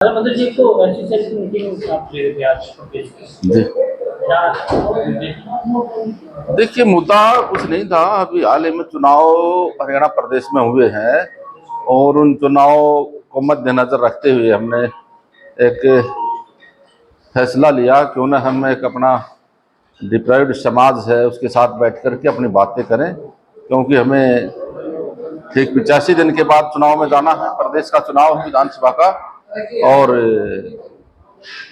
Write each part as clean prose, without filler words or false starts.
मंत्री जी को एसोसिएशन की मीटिंग आप ले रहे थे आज प्रदेश की। जी क्या देखिए, मुद्दा कुछ नहीं था। अभी हाल ही में चुनाव हरियाणा प्रदेश में हुए हैं और उन चुनाव को मद्देनजर रखते हुए हमने एक फैसला लिया क्यों ना हम एक अपना डिप्राइव्ड समाज है उसके साथ बैठ करके अपनी बातें करें, क्योंकि हमें ठीक 85 दिन के बाद चुनाव में जाना है। प्रदेश का चुनाव है विधानसभा का, और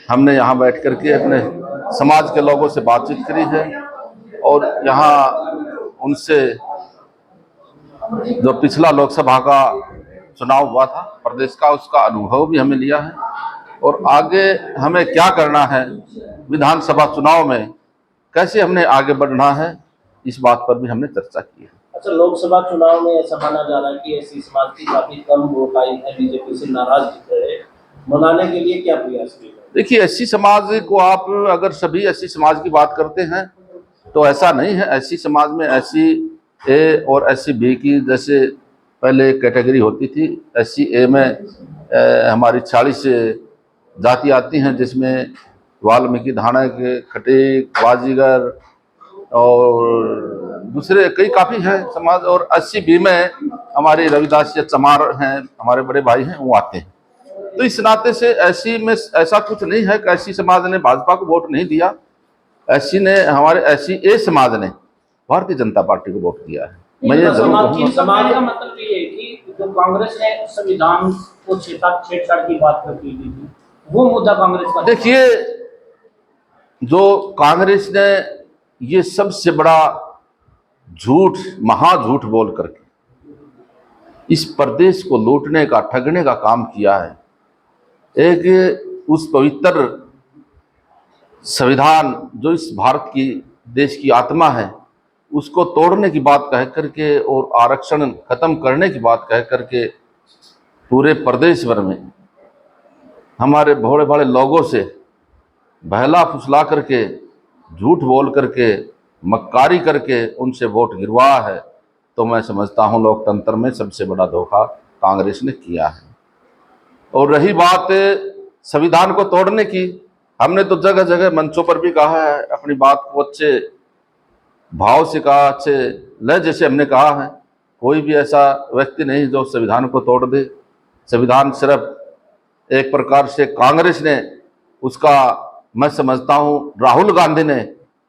हमने यहाँ बैठ करके अपने समाज के लोगों से बातचीत करी है और यहाँ उनसे जो पिछला लोकसभा का चुनाव हुआ था प्रदेश का, उसका अनुभव भी हमें लिया है और आगे हमें क्या करना है, विधानसभा चुनाव में कैसे हमने आगे बढ़ना है, इस बात पर भी हमने चर्चा की है। अच्छा, लोकसभा चुनाव में ऐसा माना जा रहा है कि एससी समाज की काफी कम वोट आई है, बीजेपी से नाराज दिख रहे हैं। मनाने के लिए क्या प्रयास किए? देखिए, एससी समाज को आप अगर सभी एससी समाज की बात करते हैं तो ऐसा नहीं है। एससी समाज में एससी ए और एससी बी की जैसे पहले कैटेगरी होती थी। एससी ए में हमारी 46 जाति आती हैं, जिसमें वाल्मीकि, धानक, खटीक, बाजीगर और दूसरे कई काफ़ी हैं समाज। और 80 बी में हमारे रविदास चमार हैं, हमारे बड़े भाई हैं, वो आते हैं। तो इस नाते से एससी में ऐसा कुछ नहीं है कि एससी समाज ने भाजपा को वोट नहीं दिया। एससी ने, हमारे एससी ए समाज ने भारतीय जनता पार्टी को वोट दिया है। मैं ये जरूर कहूंगा, समाज का मतलब ये है कि जो कांग्रेस ने संविधान को छेड़छाड़ की बात करती थी, वो मुद्दा कांग्रेस का। देखिए, जो कांग्रेस ने ये सबसे बड़ा झूठ, महाझूठ बोल करके इस प्रदेश को लूटने का, ठगने का काम किया है। एक उस पवित्र संविधान जो इस भारत की देश की आत्मा है, उसको तोड़ने की बात कह करके और आरक्षण खत्म करने की बात कह करके पूरे प्रदेश भर में हमारे भोले भाले लोगों से बहला फुसला करके, झूठ बोल करके, मक्कारी करके उनसे वोट गिरवा है। तो मैं समझता हूँ लोकतंत्र में सबसे बड़ा धोखा कांग्रेस ने किया है। और रही बात संविधान को तोड़ने की, हमने तो जगह जगह मंचों पर भी कहा है, अपनी बात को अच्छे भाव से कहा, अच्छे लहजे से हमने कहा है। कोई भी ऐसा व्यक्ति नहीं जो संविधान को तोड़ दे। संविधान सिर्फ एक प्रकार से कांग्रेस ने उसका, मैं समझता हूँ राहुल गांधी ने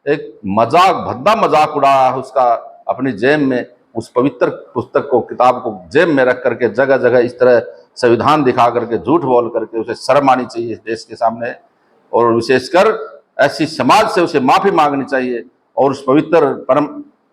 एक मजाक, भद्दा मजाक उड़ाया है उसका, अपनी जेब में उस पवित्र पुस्तक को, किताब को जेब में रख करके जगह जगह इस तरह संविधान दिखा करके, झूठ बोल करके उसे शर्म आनी चाहिए इस देश के सामने, और विशेषकर ऐसी समाज से उसे माफी मांगनी चाहिए और उस पवित्र परम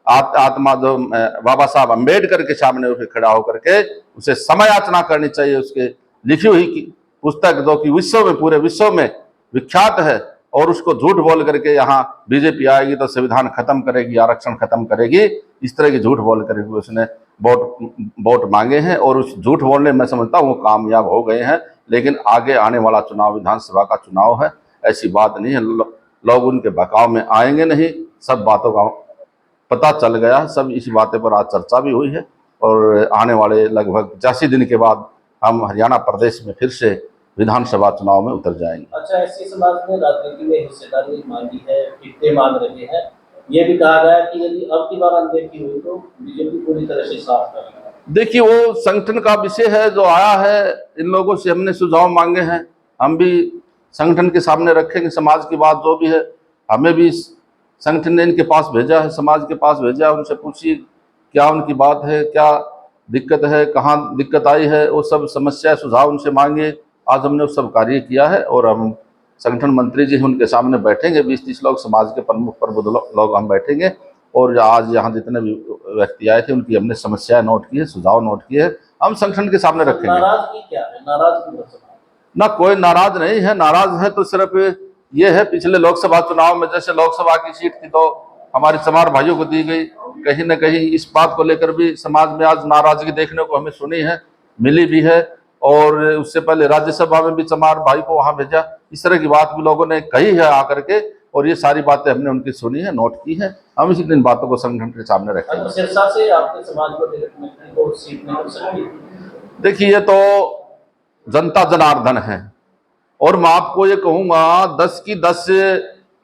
आत्मा जो बाबा साहब अम्बेडकर के सामने उसे खड़ा होकर के उसे समय याचना करनी चाहिए। उसके लिखी हुई की पुस्तक जो कि विश्व में, पूरे विश्व में विख्यात है, और उसको झूठ बोल करके यहाँ बीजेपी आएगी तो संविधान खत्म करेगी, आरक्षण खत्म करेगी, इस तरह की झूठ बोल करके उसने वोट मांगे हैं। और उस झूठ बोलने में समझता हूँ वो कामयाब हो गए हैं। लेकिन आगे आने वाला चुनाव विधानसभा का चुनाव है, ऐसी बात नहीं है लोग उनके बहकाव में आएंगे नहीं। सब बातों का पता चल गया, सब इसी बातें पर आज चर्चा भी हुई है और आने वाले लगभग 85 दिन के बाद हम हरियाणा प्रदेश में फिर से विधानसभा चुनाव में उतर जाएंगे। अच्छा, एससी समाज ने राजनीति में हिस्सेदारी मांगी है, टिकटें मांग रहे हैं। ये भी कहा गया कि यदि अब की बार अनदेखी हुई तो बीजेपी पूरी तरह से साफ करेगी। देखिए, वो संगठन का विषय है जो आया है। इन लोगों से हमने सुझाव मांगे हैं, हम भी संगठन के सामने रखेंगे समाज की बात जो भी है। हमें भी संगठन ने इनके पास भेजा है, समाज के पास भेजा है, उनसे पूछिए क्या उनकी बात है, क्या दिक्कत है, कहाँ दिक्कत आई है, वो सब समस्या सुझाव उनसे मांगे। आज हमने वो सब कार्य किया है और हम संगठन मंत्री जी उनके सामने बैठेंगे, 20-30 लोग समाज के प्रमुख प्रबुद्ध लोग हम बैठेंगे और आज यहाँ जितने भी व्यक्ति आए थे उनकी हमने समस्याएं नोट की है, सुझाव नोट किए हैं, हम संगठन के सामने रखेंगे। नाराजगी क्या है? नाराजगी ना, कोई नाराज नहीं है। नाराज है तो सिर्फ ये है, पिछले लोकसभा चुनाव में जैसे लोकसभा की सीट थी तो हमारे चमार भाइयों को दी गई, कहीं ना कहीं इस बात को लेकर भी समाज में आज नाराजगी देखने को हमें सुनी है, मिली भी है। और उससे पहले राज्यसभा में भी चमार भाई को वहां भेजा, इस तरह की बात भी लोगों ने कही है आकर के, और ये सारी बातें हमने उनकी सुनी है, नोट की है। हम इसी दिन बातों को संगठन के सामने रखेंगे। सिरसा से आपके समाज को टिकट मिलने को सीट नहीं हो सकती? देखिए, ये तो जनता जनार्दन है, और मैं आपको ये कहूंगा 10 की 10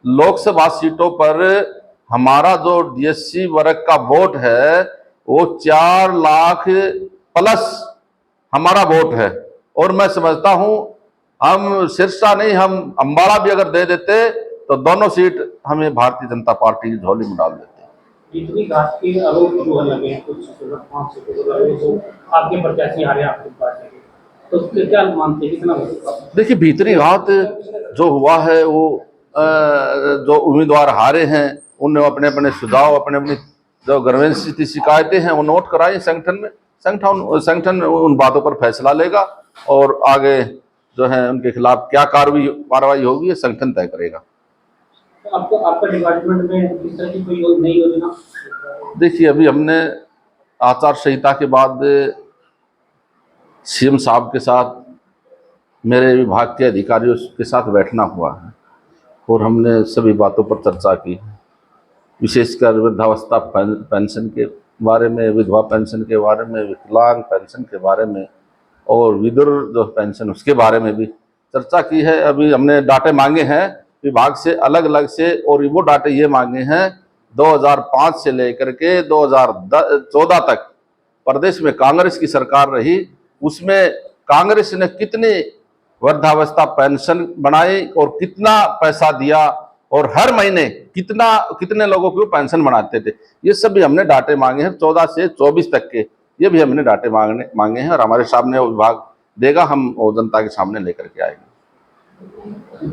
लोकसभा सीटों पर हमारा जो डीएससी वर्ग का वोट है वो 4 लाख प्लस हमारा वोट है। और मैं समझता हूं हम सिरसा नहीं, हम अंबाला भी अगर दे देते तो दोनों सीट हमें भारतीय जनता पार्टी की झोली में डाल देते। भीतरी घाट के आरोप जो लगे कुछ 5 लगे तो आपके प्रत्याशी हारे आपके पार्टी के, तो उसके क्या मानते हैं, कितना होगा? देखिए, भीतरी घात जो हुआ है वो जो उम्मीदवार हारे हैं उन्होंने अपने अपने सुझाव, अपने अपनी जो ग्रीवेंस की शिकायतें हैं वो नोट कराई संगठन में। संगठन उन बातों पर फैसला लेगा और आगे जो है उनके खिलाफ क्या कार्रवाई होगी ये संगठन तय करेगा। आपको आपका डिपार्टमेंट में इस तरह की कोई नई योजना? देखिए, अभी हमने आचार संहिता के बाद सीएम साहब के साथ मेरे विभाग के अधिकारियों के साथ बैठना हुआ है और हमने सभी बातों पर चर्चा की, विशेषकर वृद्धावस्था पेंशन के बारे में, विधवा पेंशन के बारे में, विकलांग पेंशन के बारे में और विधुर जो पेंशन उसके बारे में भी चर्चा की है। अभी हमने डाटे मांगे हैं विभाग से अलग अलग से, और वो डाटे ये मांगे हैं 2005 से लेकर के 2014 तक प्रदेश में कांग्रेस की सरकार रही, उसमें कांग्रेस ने कितनी वृद्धावस्था पेंशन बनाई और कितना पैसा दिया और हर महीने कितने लोगों को पेंशन बनाते थे, ये सब भी हमने डाटे मांगे हैं 14 से 24 तक के। ये भी हमने डाटे मांगे हैं और हमारे सामने विभाग देगा, हम वो जनता के सामने लेकर के आएंगे।